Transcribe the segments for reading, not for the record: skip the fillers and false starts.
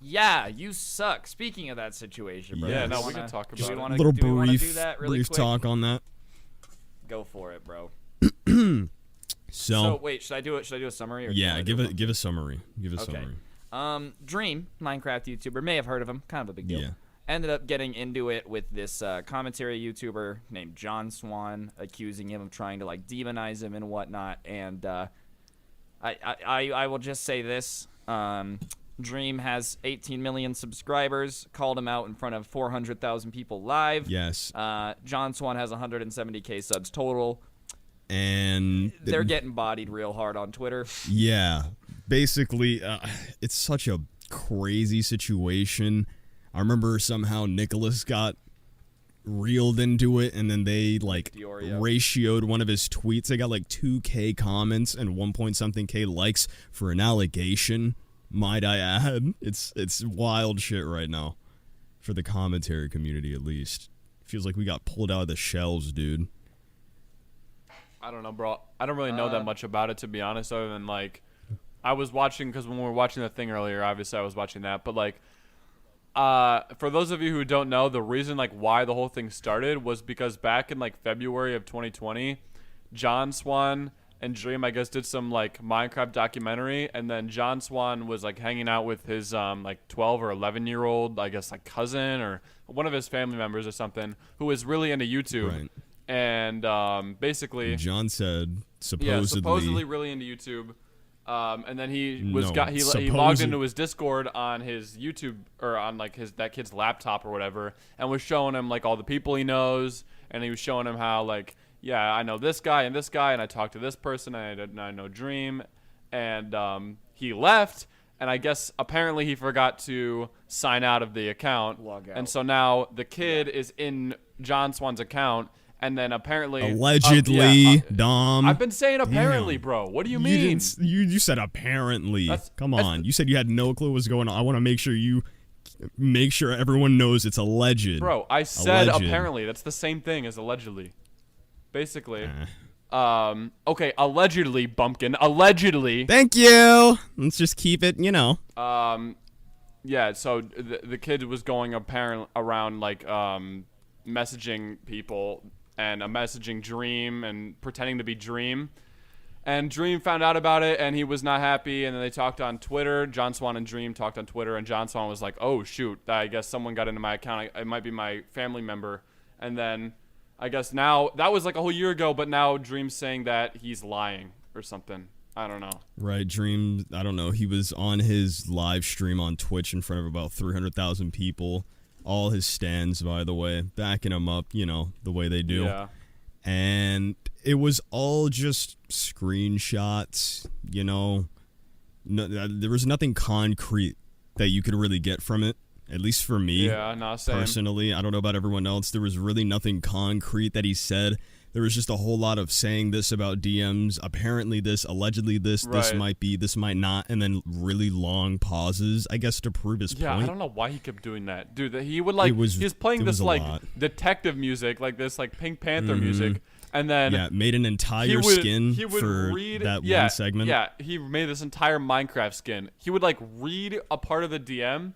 Yeah, you suck. Speaking of that situation, bro. Yeah, no, we can talk about it. Little brief talk on that. Go for it, bro. So wait, should I do it? Should I do a summary? Or yeah, give a summary. Give a summary. Dream, Minecraft YouTuber, may have heard of him. Kind of a big deal. Yeah. Ended up getting into it with this commentary YouTuber named JohnSwan, accusing him of trying to like demonize him and whatnot. And I will just say this: Dream has 18 million subscribers. Called him out in front of 400,000 people live. Yes. JohnSwan has 170K subs total. And they're getting bodied real hard on Twitter. Yeah, basically, it's such a crazy situation. I remember somehow Nicholas got reeled into it, and then they like ratioed one of his tweets. They got like 2K comments and 1 point something K likes for an allegation. Might I add? It's wild shit right now for the commentary community, at least. Feels like we got pulled out of the shelves, dude. I don't know, bro. I don't really know that much about it, to be honest, other than, like, I was watching, because when we were watching the thing earlier, obviously I was watching that, but, like, for those of you who don't know, the reason, like, why the whole thing started was because back in, like, February of 2020, JohnSwan and Dream, I guess, did some, like, Minecraft documentary, and then JohnSwan was, like, hanging out with his, like, 12 or 11-year-old, I guess, like, cousin or one of his family members or something, who was really into YouTube. Right. And basically, John said supposedly really into YouTube, and then he logged into his Discord on his YouTube or on like that kid's laptop or whatever, and was showing him like all the people he knows, and he was showing him how like I know this guy, and I talked to this person, and I know Dream, and he left. And I guess apparently he forgot to sign out of the account, log out. And so now the kid is in JohnSwan's account. And then apparently, allegedly, Dom. I've been saying apparently, bro. What do you mean? You said apparently. Come on. You said you had no clue what's going on. I want to make sure everyone knows it's alleged. Bro, I said apparently. That's the same thing as allegedly. Basically. Okay, allegedly, Bumpkin. Allegedly. Thank you. Let's just keep it, Yeah, so the kid was going around like messaging people and messaging Dream and pretending to be Dream. And Dream found out about it, and he was not happy, and then they talked on Twitter. JohnSwan and Dream talked on Twitter, and JohnSwan was like, oh, shoot, I guess someone got into my account. It might be my family member. And then I guess now, that was like a whole year ago, but now Dream's saying that he's lying or something. I don't know. Right, Dream, I don't know. He was on his live stream on Twitch in front of about 300,000 people. All his stands, by the way, backing him up, the way they do. Yeah. And it was all just screenshots, No, there was nothing concrete that you could really get from it, at least for me. Yeah, no, same. Personally, I don't know about everyone else. There was really nothing concrete that he said. There was just a whole lot of saying this about DMs, apparently this, allegedly this, this might be, this might not, and then really long pauses, I guess, to prove his point. Yeah, I don't know why he kept doing that. Dude, he would like, he was playing this like detective music, like this like Pink Panther music, and then made an entire skin for that one segment. Yeah, he made this entire Minecraft skin. He would like read a part of the DM,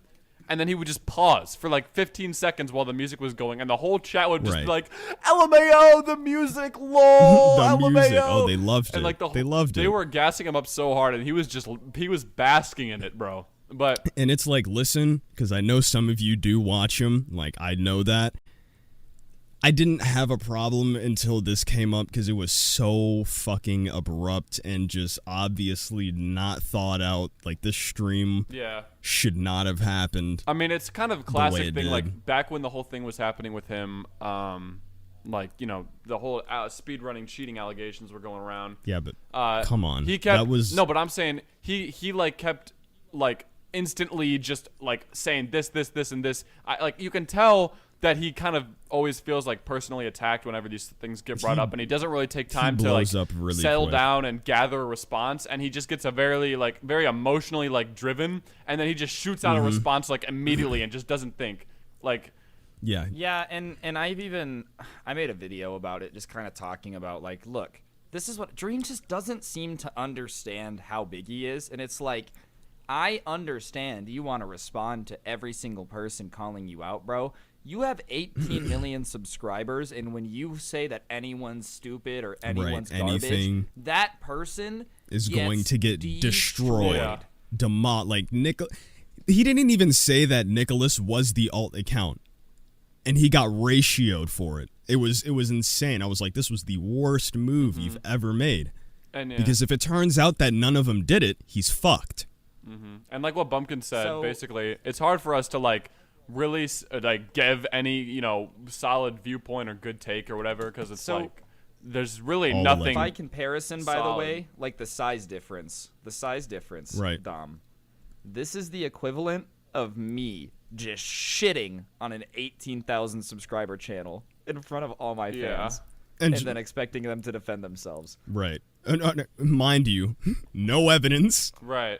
and then he would just pause for like 15 seconds while the music was going, and the whole chat would just be like, LMAO, the music, lol, the LMAO. Music. Oh, they loved it. And like they loved it. They were gassing him up so hard, and he was basking in it, bro. And it's like, listen, because I know some of you do watch him. Like, I know that. I didn't have a problem until this came up because it was so fucking abrupt and just obviously not thought out. Like, this stream should not have happened. I mean, it's kind of a classic thing. Like, back when the whole thing was happening with him, like, the whole speedrunning cheating allegations were going around. Yeah, but come on. He kept, no, but I'm saying he like kept like instantly just like saying this, and this. Like, you can tell that he kind of always feels like personally attacked whenever these things get brought up, and he doesn't really take time to like settle down and gather a response, and he just gets a very emotionally like driven, and then he just shoots out a response like immediately and just doesn't think. Like, yeah, and I made a video about it, just kind of talking about like, look, this is what Dream just doesn't seem to understand how big he is, and it's like, I understand you want to respond to every single person calling you out, bro. You have 18 million subscribers, and when you say that anyone's stupid or anyone's garbage, that person is going to get destroyed. Yeah. He didn't even say that Nicholas was the alt account, and he got ratioed for it. It was insane. I was like, this was the worst move you've ever made. And because if it turns out that none of them did it, he's fucked. And like what Bumpkin said, basically, it's hard for us to like really like give any solid viewpoint or good take or whatever, because it's like there's really nothing. By comparison, by the way, like the size difference, right, Dom. This is the equivalent of me just shitting on an 18,000 subscriber channel in front of all my fans, and then expecting them to defend themselves. Right. Mind you, no evidence. Right.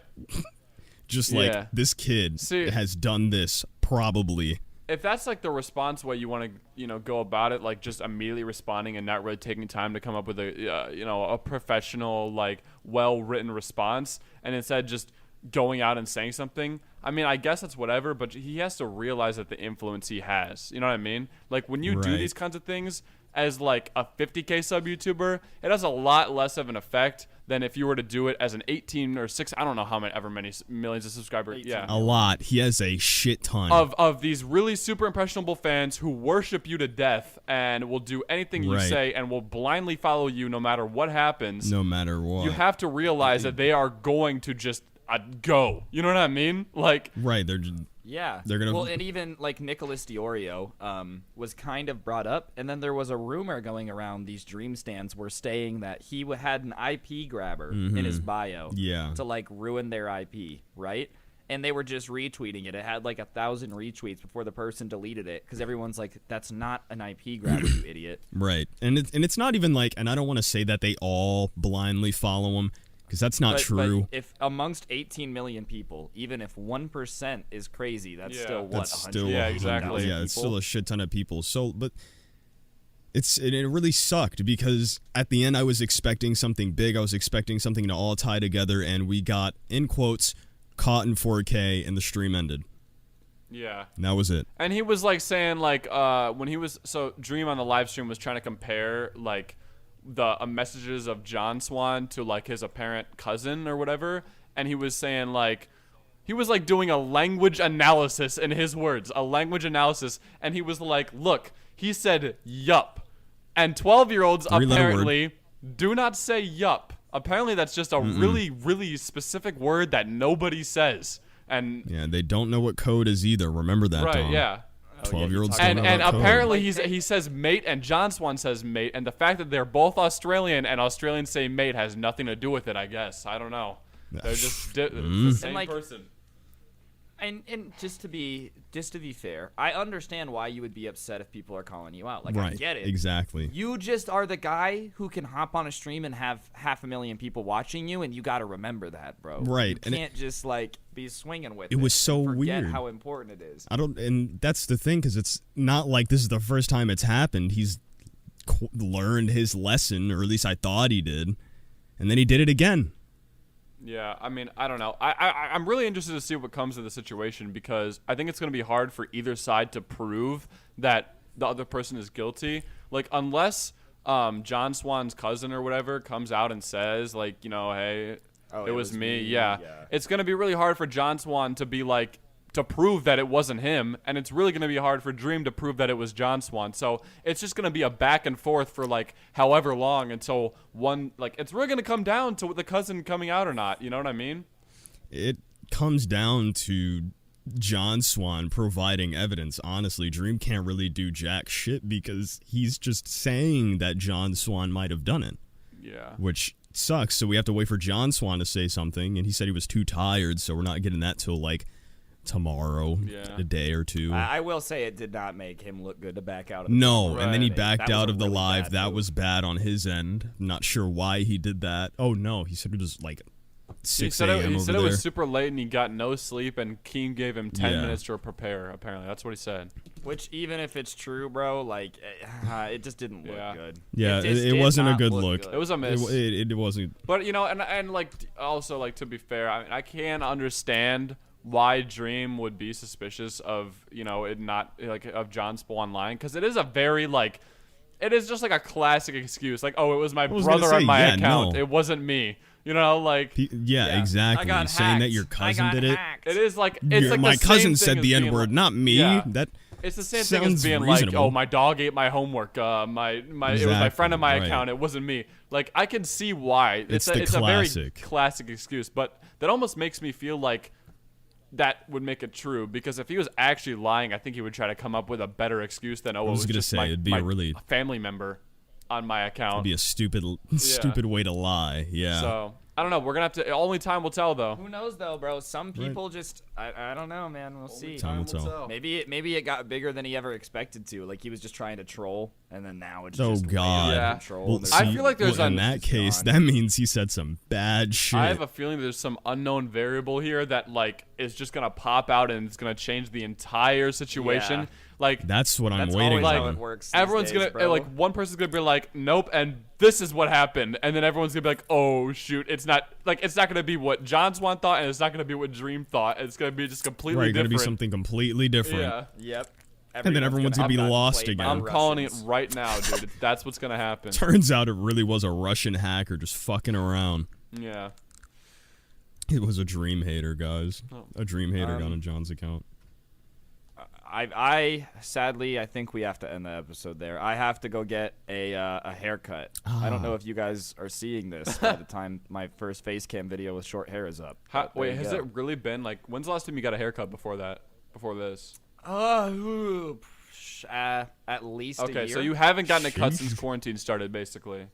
Just like this kid has done this probably. If that's like the response way you want to go about it, like just immediately responding and not really taking time to come up with a professional, like well-written response, and instead just going out and saying something, I mean, I guess that's whatever, but he has to realize that the influence he has, you know what I mean? Like when you do these kinds of things as like a 50K sub YouTuber, it has a lot less of an effect than if you were to do it as an 18 or 6, I don't know how many millions of subscribers. Yeah, a lot. He has a shit ton of these really super impressionable fans who worship you to death and will do anything you say and will blindly follow you no matter what happens. No matter what. You have to realize that they are going to just go. You know what I mean? Like they're just, they're gonna. Well, and even like Nicholas 𝗬𝗎 was kind of brought up, and then there was a rumor going around. These Dream stands were saying that he had an IP grabber in his bio, to like ruin their IP, right? And they were just retweeting it. It had like 1,000 retweets before the person deleted it, because everyone's like, "That's not an IP grabber, you idiot." Right, and it's not even like, and I don't want to say that they all blindly follow him, because that's not true. But if amongst 18 million people, even if 1% is crazy, that's still what? That's still exactly. Yeah, it's still a shit ton of people. So, but it really sucked, because at the end I was expecting something big. I was expecting something to all tie together, and we got, in quotes, caught in 4K, and the stream ended. Yeah. And that was it. And he was like saying like when he was Dream on the live stream was trying to compare like the messages of JohnSwan to like his apparent cousin or whatever, and he was saying like he was like doing a language analysis, in his words, a language analysis, and he was like, look, he said yup, and 12-year-olds apparently do not say yup. Apparently that's just a really, really specific word that nobody says. And they don't know what code is either. Remember that, right? Dom. Yeah. 12-year-olds and apparently he says mate, and JohnSwan says mate, and the fact that they're both Australian and Australians say mate has nothing to do with it, I guess. I don't know. They're just the same person. And just to be fair, I understand why you would be upset if people are calling you out. Like, I get it. Exactly. You just are the guy who can hop on a stream and have 500,000 people watching you, and you got to remember that, bro. Right. You can't just like be swinging with it. It was so forget weird how important it is. And that's the thing, because it's not like this is the first time it's happened. He's learned his lesson, or at least I thought he did, and then he did it again. Yeah, I mean, I don't know. I'm really interested to see what comes of the situation, because I think it's going to be hard for either side to prove that the other person is guilty. Like, unless JohnSwan's cousin or whatever comes out and says, like, hey, it was me. Yeah. It's going to be really hard for JohnSwan to be like, to prove that it wasn't him, and it's really going to be hard for Dream to prove that it was JohnSwan. So it's just going to be a back and forth for like however long until it's really going to come down to the cousin coming out or not. You know what I mean? It comes down to JohnSwan providing evidence. Honestly, Dream can't really do jack shit, because he's just saying that JohnSwan might have done it. Yeah. Which sucks. So we have to wait for JohnSwan to say something, and he said he was too tired, so we're not getting that till like tomorrow, a day or two. I will say it did not make him look good to back out of and then he backed out of the live. That was bad on his end. Not sure why he did that. Oh no, he said it was like 6 a.m. over there. He said it was super late and he got no sleep, and Keem gave him 10 minutes to prepare. Apparently, that's what he said. Which, even if it's true, bro, like it just didn't look good. Yeah, it wasn't a good look. It was a miss. It wasn't. But and like also like to be fair, I mean, I can understand why Dream would be suspicious of it not like of JohnSwan online, because it is a very like. It is just like a classic excuse, like, oh, it was my brother on my account. No. It wasn't me. Exactly. Saying that your cousin did it. It is like it's like my cousin said the N-word, not me. Yeah. That it's the same thing as being reasonable. like, oh, my dog ate my homework. Exactly, it was my friend on my account. It wasn't me. Like, I can see why. It's a very classic excuse, but that almost makes me feel like that would make it true, because if he was actually lying, I think he would try to come up with a better excuse than, oh, it was just it'd be a really family member on my account. It'd be a stupid way to lie. Yeah. So I don't know. We're gonna have to. Only time will tell, though. Who knows, though, bro? Some people just. I don't know, man. We'll see. Time will tell. Maybe it got bigger than he ever expected to. Like, he was just trying to troll, and then now it's just God. Yeah. Control. Well, I feel like there's in that case, that means he said some bad shit. I have a feeling there's some unknown variable here that like is just gonna pop out and it's gonna change the entire situation. Yeah. Like, that's what I'm waiting on. on. How it works everyone's days, gonna like, one person's gonna be like, nope, and this is what happened, and then everyone's gonna be like, oh shoot, it's not gonna be what JohnSwan thought, and it's not gonna be what Dream thought. It's gonna be just completely different. Gonna be something completely different. Yeah. Yep. And then everyone's gonna be lost again. I'm calling it right now, dude. That's what's gonna happen. Turns out it really was a Russian hacker just fucking around. Yeah. It was a Dream hater, guys. A Dream hater got on John's account. I sadly, I think we have to end the episode there. I have to go get a haircut. I don't know if you guys are seeing this by the time my first face cam video with short hair is up. Wait, has it really been like? When's the last time you got a haircut before that? Before this? At least a year. Okay, so you haven't gotten a cut since quarantine started, basically.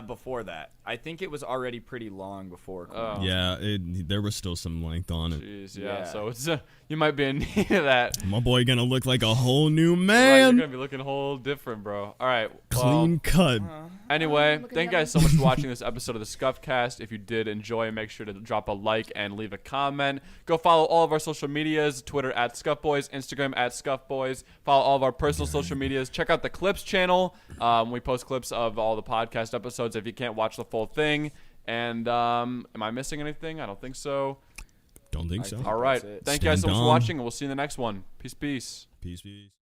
Before that, I think it was already pretty long before. Yeah, there was still some length on it. Jeez, yeah. So it's you might be in need of that. My boy gonna look like a whole new man. You're gonna be looking whole different, bro. All right, clean cut. Anyway, thank you guys so much for watching this episode of the Skuffed Cast. If you did enjoy, make sure to drop a like and leave a comment. Go follow all of our social medias: Twitter @ScuffedBoys, Instagram @ScuffedBoys. Follow all of our personal social medias. Check out the Clips channel. We post clips of all the podcast episodes if you can't watch the full thing. And am I missing anything? I don't think so. Don't think so. All right. Thank you guys so much for watching, and we'll see you in the next one. Peace, peace. Peace, peace.